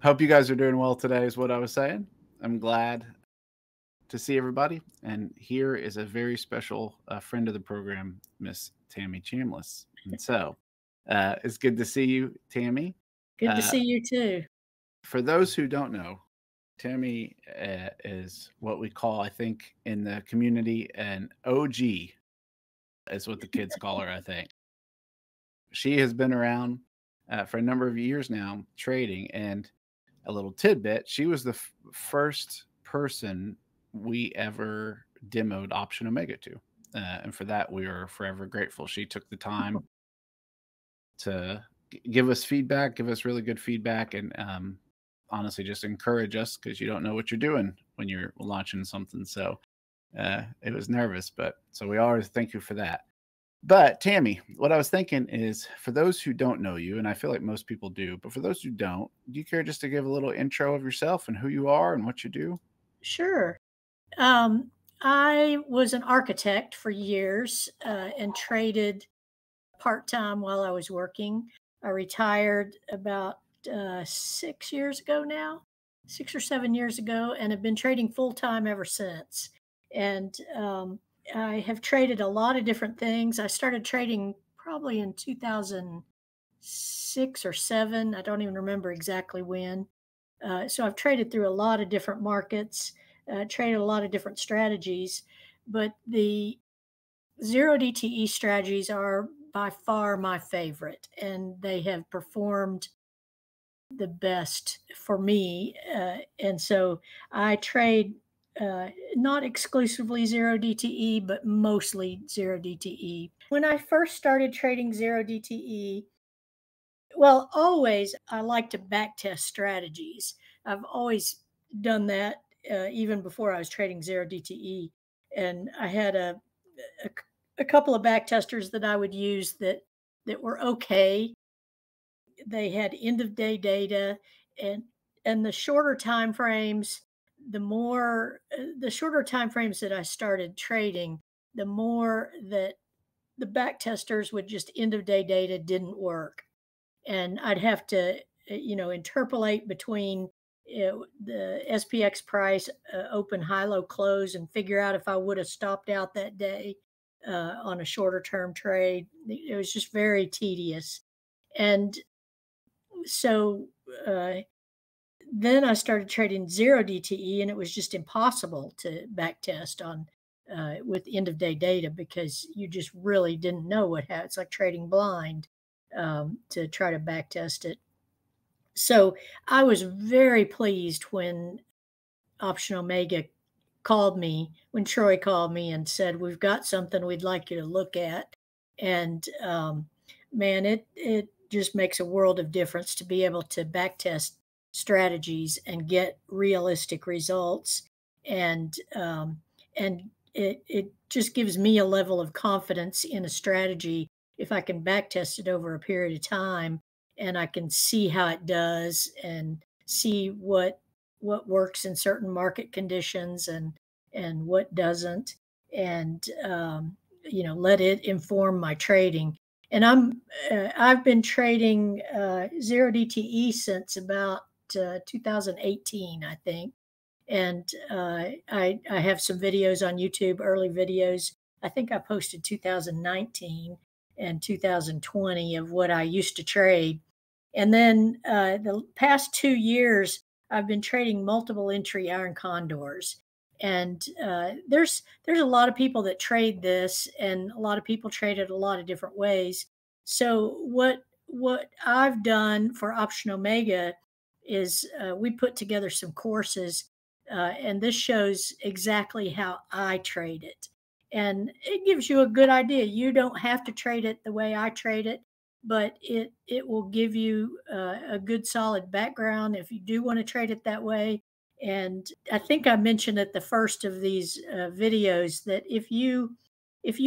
Hope you guys are doing well today is what I was saying. I'm glad to see everybody. And here is a very special friend of the program, Miss Tammy Chambless. And so it's good to see you, Tammy. Good to see you too. For those who don't know, Tammy is what we call, I think, in the community, an OG, is what the kids call her, I think. She has been around for a number of years now trading. And a little tidbit, she was the first person we ever demoed Option Omega to. And for that, we are forever grateful. She took the time to give us feedback, give us really good feedback, and honestly just encourage us, because you don't know what you're doing when you're launching something. So it was nervous, but so we always thank you for that. But Tammy, what I was thinking is, for those who don't know you, and I feel like most people do, but for those who don't, do you care just to give a little intro of yourself and who you are and what you do? Sure. I was an architect for years and traded part-time while I was working. I retired about 6 years ago now, 6 or 7 years ago, and have been trading full-time ever since. And I have traded a lot of different things. I started trading probably in 2006 or 7. I don't even remember exactly when. So I've traded through a lot of different markets, traded a lot of different strategies, but the zero DTE strategies are by far my favorite, and they have performed the best for me. And so I trade not exclusively zero DTE, but mostly zero DTE. When I first started trading zero DTE, well, always I like to backtest strategies. I've always done that even before I was trading zero DTE, and I had a, a couple of backtesters that I would use that were okay. They had end of day data, and the shorter time frames, the shorter time frames that I started trading, the more that the backtesters with just end of day data didn't work, and I'd have to, interpolate between the SPX price, open, high, low, close, and figure out if I would have stopped out that day on a shorter term trade. It was just very tedious. And so then I started trading zero DTE, and it was just impossible to backtest on with end of day data, because you just really didn't know what happened. It's like trading blind to try to backtest it. So I was very pleased when Option Omega called me, when Troy called me and said, "We've got something we'd like you to look at." And man, it just makes a world of difference to be able to backtest strategies and get realistic results. And it just gives me a level of confidence in a strategy if I can backtest it over a period of time, and I can see how it does and see what works in certain market conditions and what doesn't, and let it inform my trading. And I've been trading zero DTE since about 2018, I think. And I have some videos on YouTube, early videos. I think I posted 2019 and 2020 of what I used to trade. And then the past 2 years, I've been trading multiple entry iron condors. And there's a lot of people that trade this, and a lot of people trade it a lot of different ways. So what I've done for Option Omega is we put together some courses, and this shows exactly how I trade it. And it gives you a good idea. You don't have to trade it the way I trade it, but it will give you a good solid background if you do want to trade it that way. And I think I mentioned at the first of these videos that if you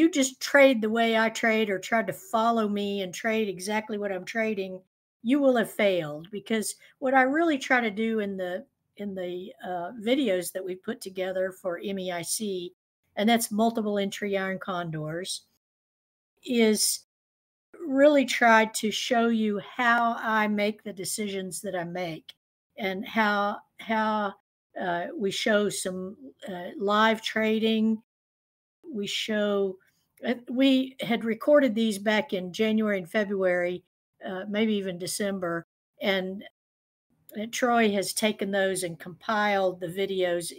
just trade the way I trade, or tried to follow me and trade exactly what I'm trading, you will have failed, because what I really try to do in the videos that we put together for MEIC, and that's multiple entry iron condors, is really try to show you how I make the decisions that I make. and how we show some live trading. We show we had recorded these back in January and February, maybe even December, and Troy has taken those and compiled the videos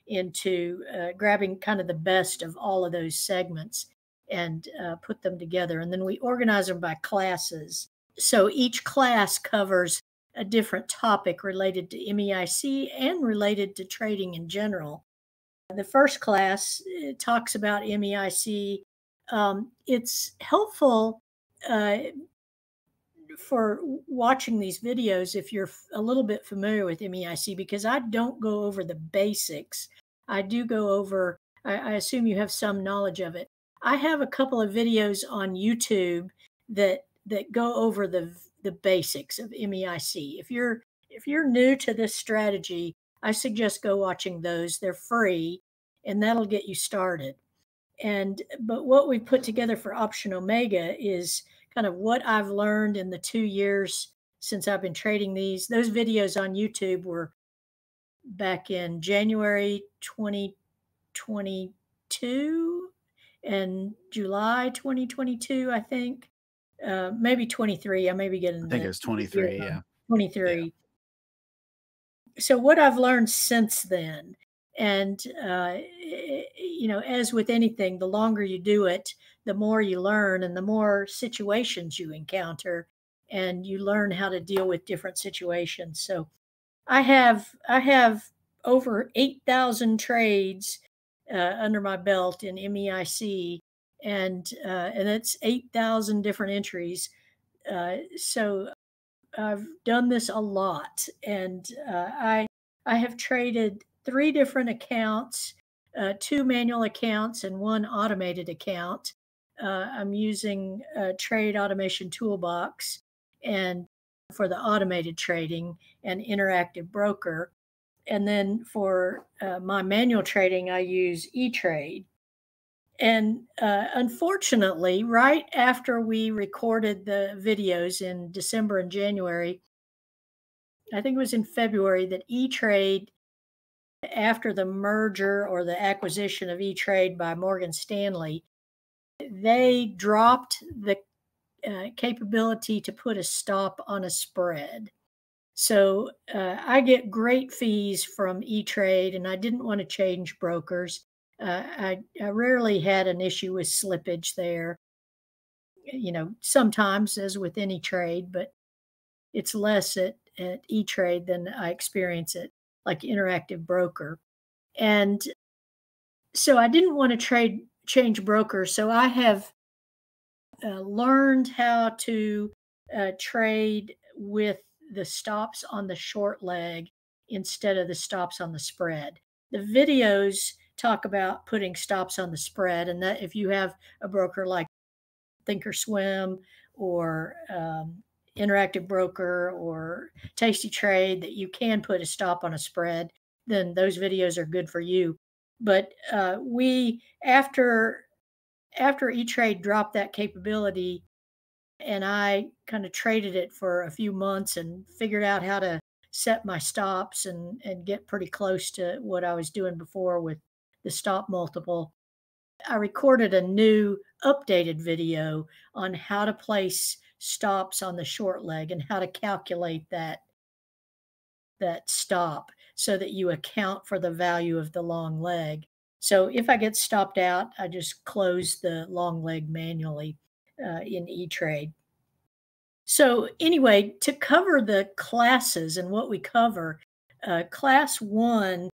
into grabbing kind of the best of all of those segments and put them together. And then we organize them by classes. So each class covers a different topic related to MEIC and related to trading in general. The first class talks about MEIC. It's helpful for watching these videos if you're a little bit familiar with MEIC, because I don't go over the basics. I do go over, I assume you have some knowledge of it. I have a couple of videos on YouTube that go over the basics of MEIC. If you're new to this strategy, I suggest go watching those. They're free, and that'll get you started. But what we put together for Option Omega is kind of what I've learned in the 2 years since I've been trading these. Those videos on YouTube were back in January 2022 and July 2022, I think. Maybe 23. I may be getting I think it was 23, yeah. 23. Yeah. So what I've learned since then, and as with anything, the longer you do it, the more you learn and the more situations you encounter, and you learn how to deal with different situations. So I have over 8,000 trades under my belt in MEIC, and it's 8,000 different entries. So I've done this a lot, and I have traded 3 different accounts, 2 manual accounts, and 1 automated account. I'm using a trade automation toolbox, and for the automated trading and interactive broker, and then for my manual trading, I use E-Trade. And unfortunately, right after we recorded the videos in December and January, I think it was in February, that E-Trade, after the merger or the acquisition of E-Trade by Morgan Stanley, they dropped the capability to put a stop on a spread. So I get great fees from E-Trade, and I didn't want to change brokers. I rarely had an issue with slippage there. Sometimes, as with any trade, but it's less at E-Trade than I experience it like interactive broker. And so I didn't want to change brokers. So I have learned how to trade with the stops on the short leg instead of the stops on the spread. The videos talk about putting stops on the spread, and that if you have a broker like Thinkorswim or Interactive Broker or Tasty Trade, that you can put a stop on a spread, then those videos are good for you. But after E-Trade dropped that capability, and I kind of traded it for a few months and figured out how to set my stops and get pretty close to what I was doing before with the stop multiple, I recorded a new updated video on how to place stops on the short leg and how to calculate that stop so that you account for the value of the long leg. So if I get stopped out, I just close the long leg manually in E-Trade. So anyway, to cover the classes and what we cover, class 1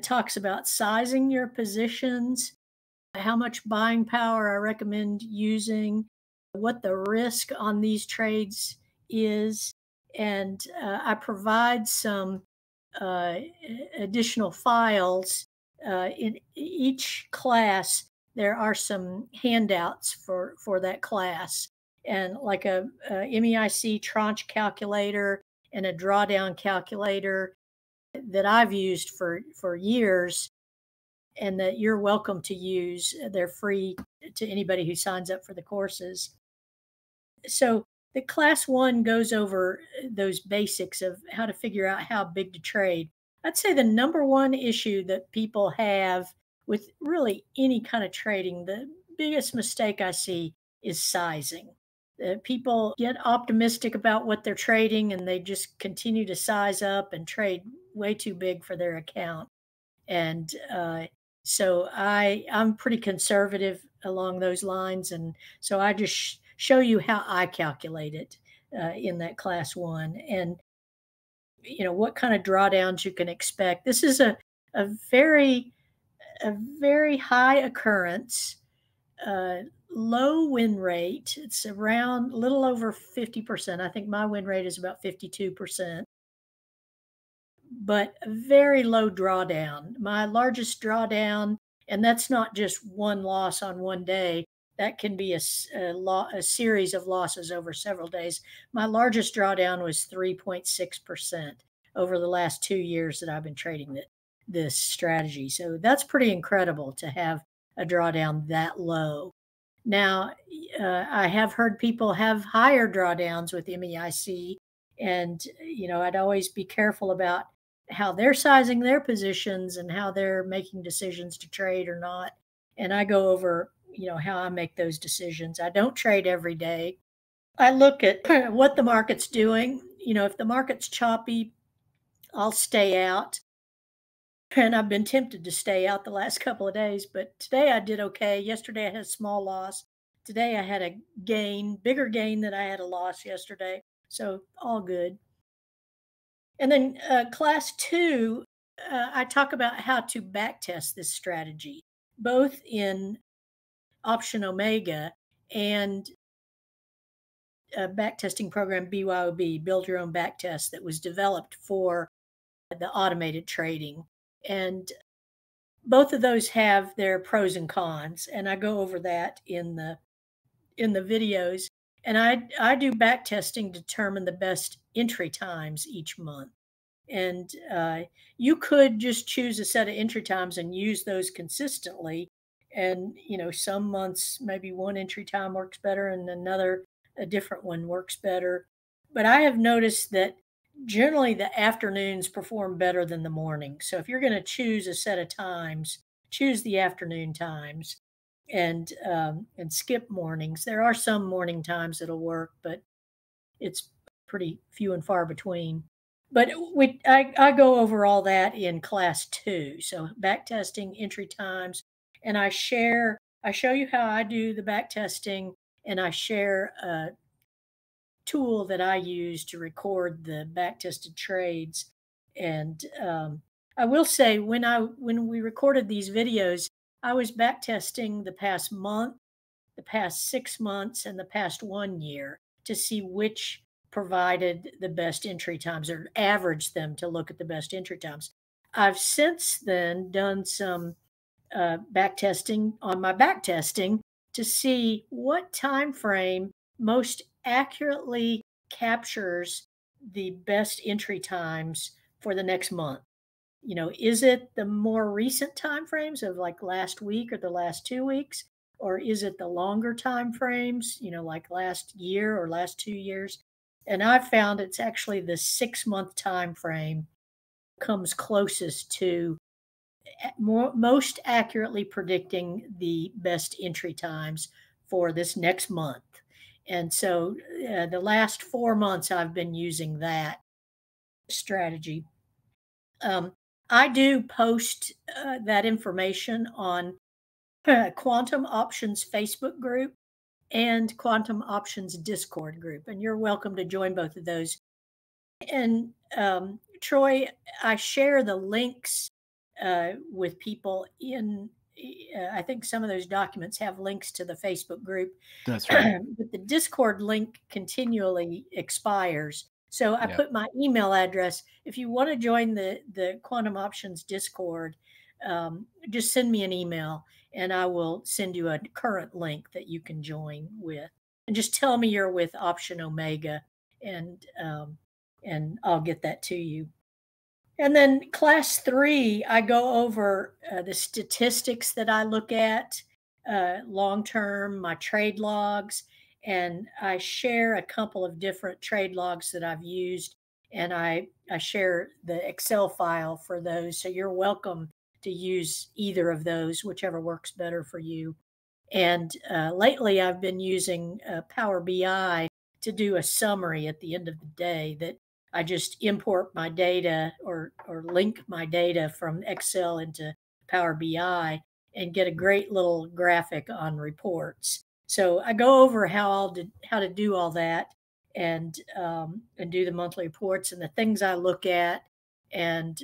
talks about sizing your positions, how much buying power I recommend using, what the risk on these trades is, and I provide some additional files. In each class, there are some handouts for that class, and like a MEIC tranche calculator and a drawdown calculator that I've used for years, and that you're welcome to use. They're free to anybody who signs up for the courses. So The class one goes over those basics of how to figure out how big to trade. I'd say the number one issue that people have with really any kind of trading, the biggest mistake I see is sizing. People get optimistic about what they're trading and they just continue to size up and trade way too big for their account. And so I'm pretty conservative along those lines, and so I just show you how I calculate it in that class one, and what kind of drawdowns you can expect. This is a very a very high occurrence, uh, low win rate. It's around a little over 50%. I think my win rate is about 52%, but a very low drawdown. My largest drawdown, and that's not just one loss on one day, that can be a series of losses over several days. My largest drawdown was 3.6% over the last 2 years that I've been trading this strategy. So that's pretty incredible to have a drawdown that low. Now, I have heard people have higher drawdowns with MEIC, and I'd always be careful about how they're sizing their positions and how they're making decisions to trade or not. And I go over, how I make those decisions. I don't trade every day. I look at what the market's doing. If the market's choppy, I'll stay out. And I've been tempted to stay out the last couple of days, but today I did okay. Yesterday I had a small loss. Today I had a gain, bigger gain than I had a loss yesterday. So all good. And then class two, I talk about how to backtest this strategy, both in Option Omega and a backtesting program, BYOB, Build Your Own Backtest, that was developed for the automated trading. And both of those have their pros and cons, and I go over that in the videos. And I do back testing to determine the best entry times each month. And you could just choose a set of entry times and use those consistently. And some months maybe one entry time works better, and a different one works better. But I have noticed that generally the afternoons perform better than the morning. So if you're going to choose a set of times, choose the afternoon times and skip mornings. There are some morning times that'll work, but it's pretty few and far between. But I go over all that in class two. So backtesting, entry times, and I show you how I do the backtesting, and I share a tool that I use to record the backtested trades. And I will say when we recorded these videos, I was backtesting the past month, the past 6 months, and the past 1 year to see which provided the best entry times, or averaged them to look at the best entry times. I've since then done some backtesting on my backtesting to see what time frame most accurately captures the best entry times for the next month. Is it the more recent time frames of like last week or the last 2 weeks, or is it the longer time frames, like last year or last 2 years? And I've found it's actually the 6-month time frame comes closest to most accurately predicting the best entry times for this next month. And so the last 4 months I've been using that strategy. I do post that information on Quantum Options Facebook group and Quantum Options Discord group, and you're welcome to join both of those. And Troy, I share the links with people in. I think some of those documents have links to the Facebook group. That's right. But the Discord link continually expires. So I Yeah. put my email address. If you want to join the Quantum Options Discord, just send me an email and I will send you a current link that you can join with. And just tell me you're with Option Omega, and I'll get that to you. And then class three, I go over the statistics that I look at long term, my trade logs, and I share a couple of different trade logs that I've used, and I share the Excel file for those. So you're welcome to use either of those, whichever works better for you. And lately, I've been using Power BI to do a summary at the end of the day that I just import my data or link my data from Excel into Power BI and get a great little graphic on reports. So I go over how to do all that and do the monthly reports and the things I look at and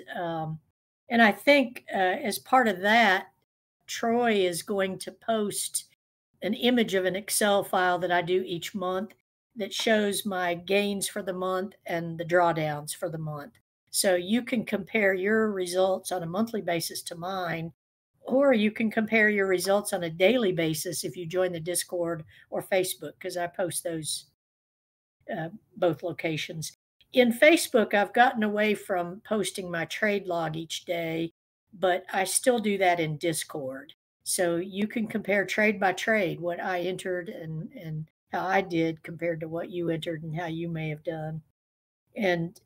I think as part of that, Troy is going to post an image of an Excel file that I do each month that shows my gains for the month and the drawdowns for the month. So you can compare your results on a monthly basis to mine, or you can compare your results on a daily basis if you join the Discord or Facebook, because I post those both locations. In Facebook, I've gotten away from posting my trade log each day, but I still do that in Discord. So you can compare trade by trade, what I entered and how I did compared to what you entered and how you may have done. And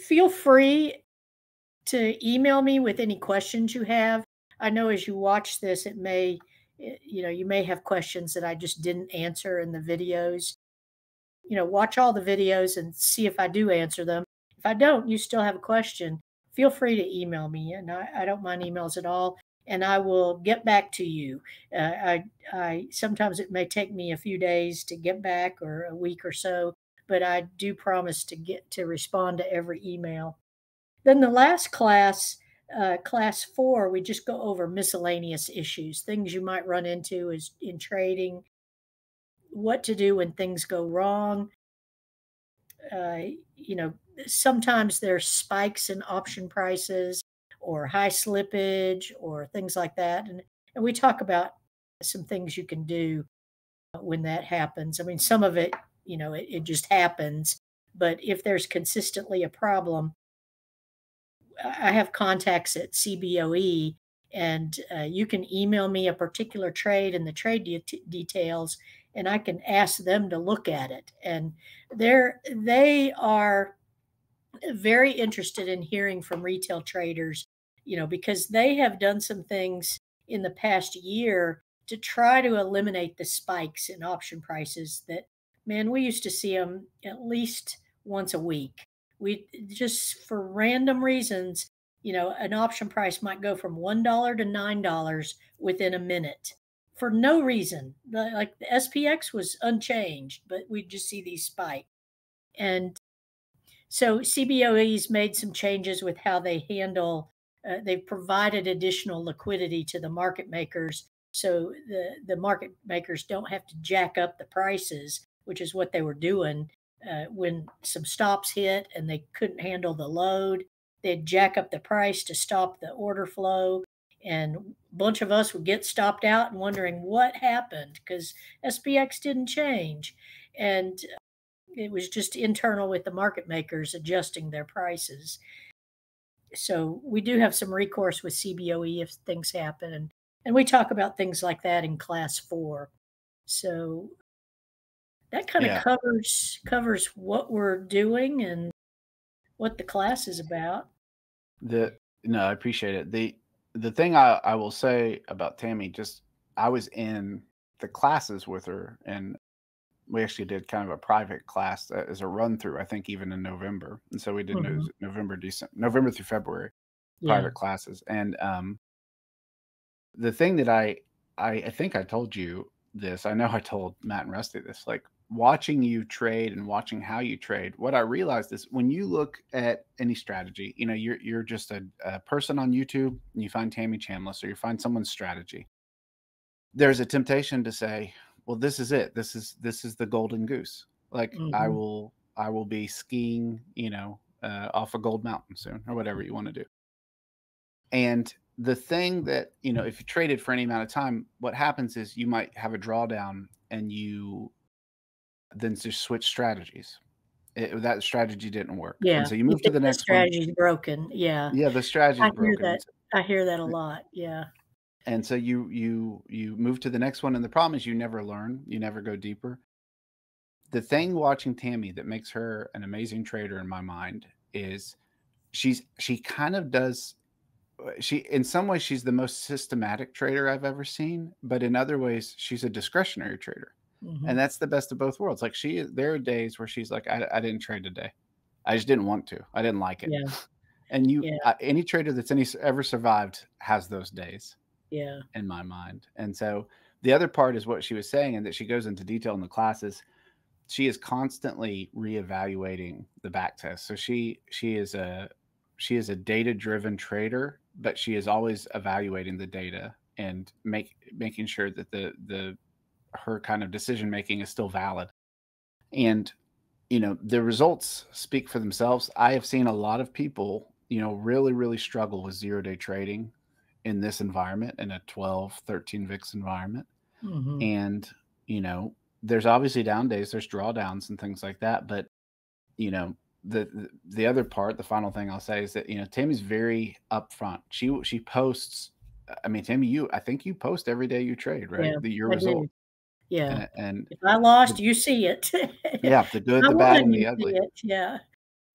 feel free to email me with any questions you have. I know as you watch this, you may have questions that I just didn't answer in the videos. Watch all the videos and see if I do answer them. If I don't, you still have a question, feel free to email me. And I don't mind emails at all. And I will get back to you. I sometimes it may take me a few days to get back or a week or so, but I do promise to respond to every email. Then the last class, class 4, we just go over miscellaneous issues, things you might run into is in trading, what to do when things go wrong. Uh, you know, Sometimes there's spikes in option prices or high slippage or things like that. And we talk about some things you can do when that happens. I mean, some of it, it just happens. But if there's consistently a problem, I have contacts at CBOE, and you can email me a particular trade and the trade details, and I can ask them to look at it. And they are very interested in hearing from retail traders, because they have done some things in the past year to try to eliminate the spikes in option prices that, man, we used to see them at least once a week. We just for random reasons, an option price might go from $1 to $9 within a minute for no reason. Like the SPX was unchanged, but we just see these spikes. And so CBOE's made some changes with how they handle. They've provided additional liquidity to the market makers, so the market makers don't have to jack up the prices, which is what they were doing when some stops hit and they couldn't handle the load. They'd jack up the price to stop the order flow, and a bunch of us would get stopped out and wondering what happened because SPX didn't change, and it was just internal with the market makers adjusting their prices. So we do have some recourse with CBOE if things happen. And we talk about things like that in class 4. So that kind of Yeah. covers what we're doing and what the class is about. No, I appreciate it. The thing I will say about Tammy, just I was in the classes with her, and we actually did kind of a private class as a run through, I think even in November. And so we did Mhm. November through February Yeah. private classes. And the thing that I think I told you this, I know I told Matt and Rusty this, like watching you trade and watching how you trade, what I realized is when you look at any strategy, you're just a person on YouTube and you find Tammy Chambless or you find someone's strategy. There's a temptation to say, well, this is it. This is the golden goose. Like Mhm. I will be skiing, off a gold mountain soon or whatever you want to do. And the thing that, if you traded for any amount of time, what happens is you might have a drawdown and you then just switch strategies. That strategy didn't work. And Yeah. so you You move to think the the next one. strategy's broken. Yeah. Yeah, the strategy's I hear broken. that. I hear that a lot. Yeah. And so you move to the next one, and the problem is you never learn, you never go deeper. The thing watching Tammy that makes her an amazing trader in my mind is she kind of does she in some ways she's the most systematic trader I've ever seen, but in other ways she's a discretionary trader. Hmm. And that's the best of both worlds. Like there are days where she's like, I didn't trade today. I just didn't want to. I didn't like it. Yeah. And Yeah. any trader that's ever survived has those days Yeah. in my mind. And so the other part is what she was saying, and that she goes into detail in the classes. She is constantly reevaluating the back test. So she is a data-driven trader, but she is always evaluating the data and making sure that her kind of decision making is still valid. And the results speak for themselves. I have seen a lot of people, really, really struggle with 0-day trading in this environment, in a 12, 13 VIX environment. Hmm. And, there's obviously down days, there's drawdowns and things like that. But, the other part, the final thing I'll say is that, Tammy's very upfront. She posts, I mean, Tammy, I think you post every day you trade, right? Yeah, Your I result. do. Yeah. And If I lost, you see it. yeah, the If good, I the bad, won, and you the see ugly. it. Yeah.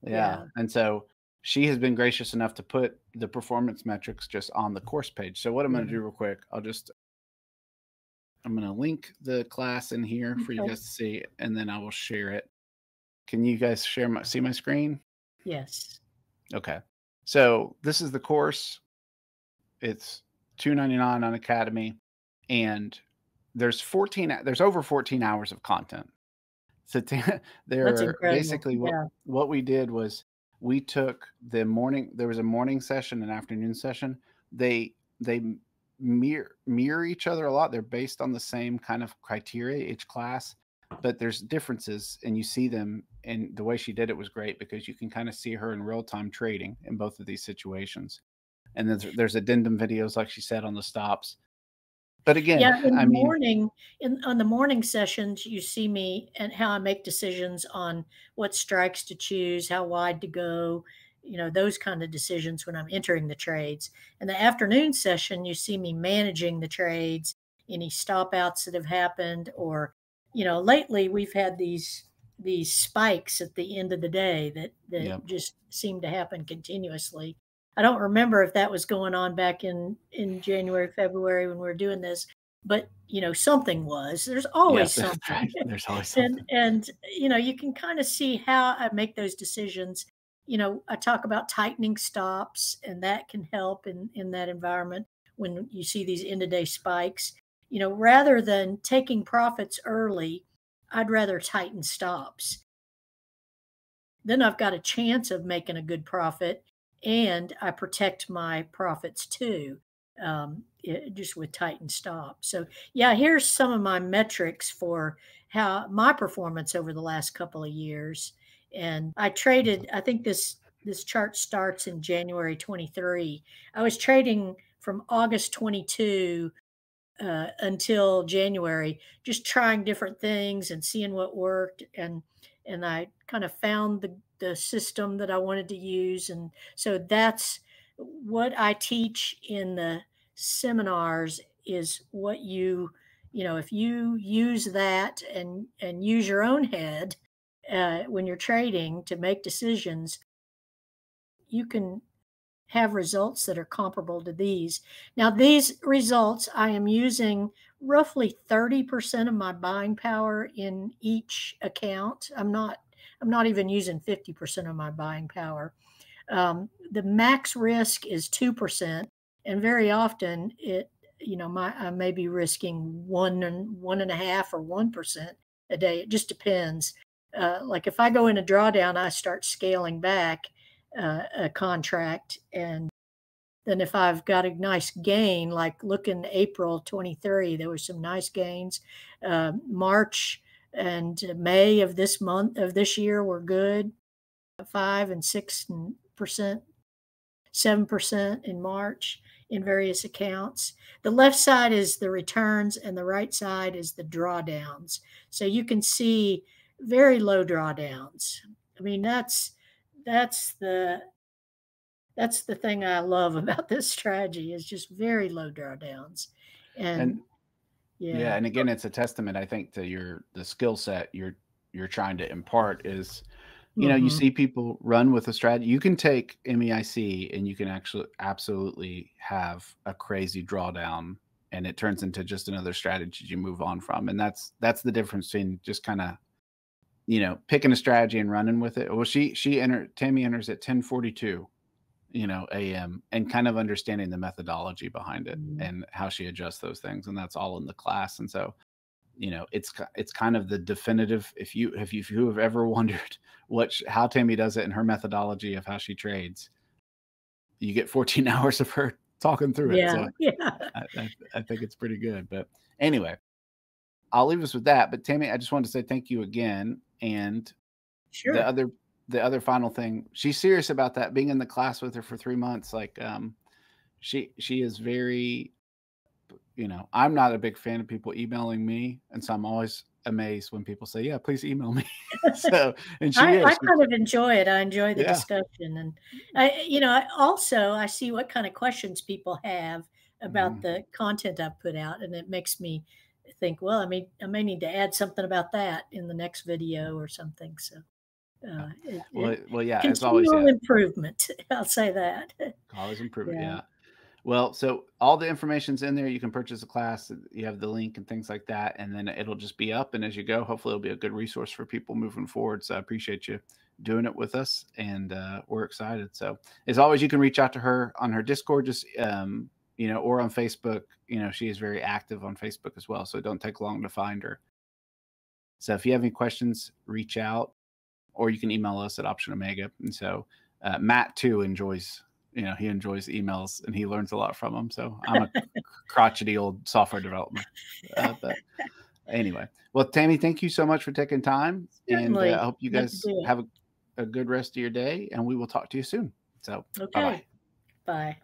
Yeah. Yeah. And so she has been gracious enough to put the performance metrics just on the course page. So what I'm going to Yeah. do real quick, I'm going to link the class in here for you Okay. guys to see, and then I will share it. Can you guys see my screen? Yes. Okay. So this is the course. It's $2.99 on Academy, and there's over 14 hours of content. So That's they're incredible. basically Yeah. what we did was we took the morning. There was a morning session, an afternoon session. They mirror each other a lot. They're based on the same kind of criteria, each class, but there's differences, and you see them. And the way she did it was great because you can kind of see her in real time trading in both of these situations. And then there's addendum videos, like she said, on the stops. But again, Yeah, in I the mean, morning, on the morning sessions, you see me and how I make decisions on what strikes to choose, how wide to go, those kind of decisions when I'm entering the trades. In the afternoon session, you see me managing the trades, any stop outs that have happened, or, lately we've had these spikes at the end of the day that yeah, just seem to happen continuously. I don't remember if that was going on back in January, February when we were doing this, but something was. There's yeah, always something. there's always and something. and you can kind of see how I make those decisions. I talk about tightening stops, and that can help in that environment when you see these end of day spikes. Rather than taking profits early, I'd rather tighten stops. Then I've got a chance of making a good profit, and I protect my profits too, just with tightened stop. So, yeah, here's some of my metrics for how my performance over the last couple of years. And I traded. I think this chart starts in January 23. I was trading from August 22 until January, just trying different things and seeing what worked. And I kind of found the system that I wanted to use. And so that's what I teach in the seminars is what if you use that and use your own head when you're trading to make decisions, you can have results that are comparable to these. Now, these results, I am using roughly 30% of my buying power in each account. I'm not even using 50% of my buying power. The max risk is 2%, and very often I may be risking 1.5 or 1% a day. It just depends. Like if I go in a drawdown, I start scaling back a contract, and then if I've got a nice gain, like look in April 23, there were some nice gains. March and May of this year were good, 5 and 6% 7% in March in various accounts. The left side is the returns and the right side is the drawdowns. So you can see very low drawdowns. I mean, that's that's the thing I love about this strategy is just very low drawdowns. And And yeah, yeah. and again, it's a testament, I think, to the skill set you're trying to impart is, you Mhm. see people run with a strategy. You can take MEIC and you can actually absolutely have a crazy drawdown and it turns into just another strategy you move on from. And that's the difference between just kind of, picking a strategy and running with it. Well, Tammy enters at 10:42, AM, and kind of understanding the methodology behind it Mhm. and how she adjusts those things. And that's all in the class. And so, it's kind of the definitive. If you have ever wondered how Tammy does it and her methodology of how she trades, you get 14 hours of her talking through it. Yeah, So yeah. I think it's pretty good. But anyway, I'll leave us with that. But Tammy, I just wanted to say thank you again. And the Sure. other the other final thing, she's serious about that. Being in the class with her for 3 months, like she is very, I'm not a big fan of people emailing me, and so I'm always amazed when people say, "Yeah, please email me." So, and she I is. kind of enjoy it. I enjoy the Yeah. discussion, and I see what kind of questions people have about Mhm. the content I put out, and it makes me think, well, I may need to add something about that in the next video or something. So, Yeah. it Well, yeah, as always, continual yeah. improvement. I'll say that. Always improve it. Yeah. Yeah. Well, so all the information's in there. You can purchase a class. You have the link and things like that, and then it'll just be up. And as you go, hopefully, it'll be a good resource for people moving forward. So I appreciate you doing it with us, and we're excited. So as always, you can reach out to her on her Discord, just or on Facebook. She is very active on Facebook as well, so it don't take long to find her. So if you have any questions, reach out, or you can email us at Option Omega. And so Matt too enjoys, he enjoys emails and he learns a lot from them. So I'm a crotchety old software developer. But anyway, well, Tammy, thank you so much for taking time. And I Certainly. hope you Love to guys do it. have a good rest of your day, and we will talk to you soon. So bye bye. Okay. Bye.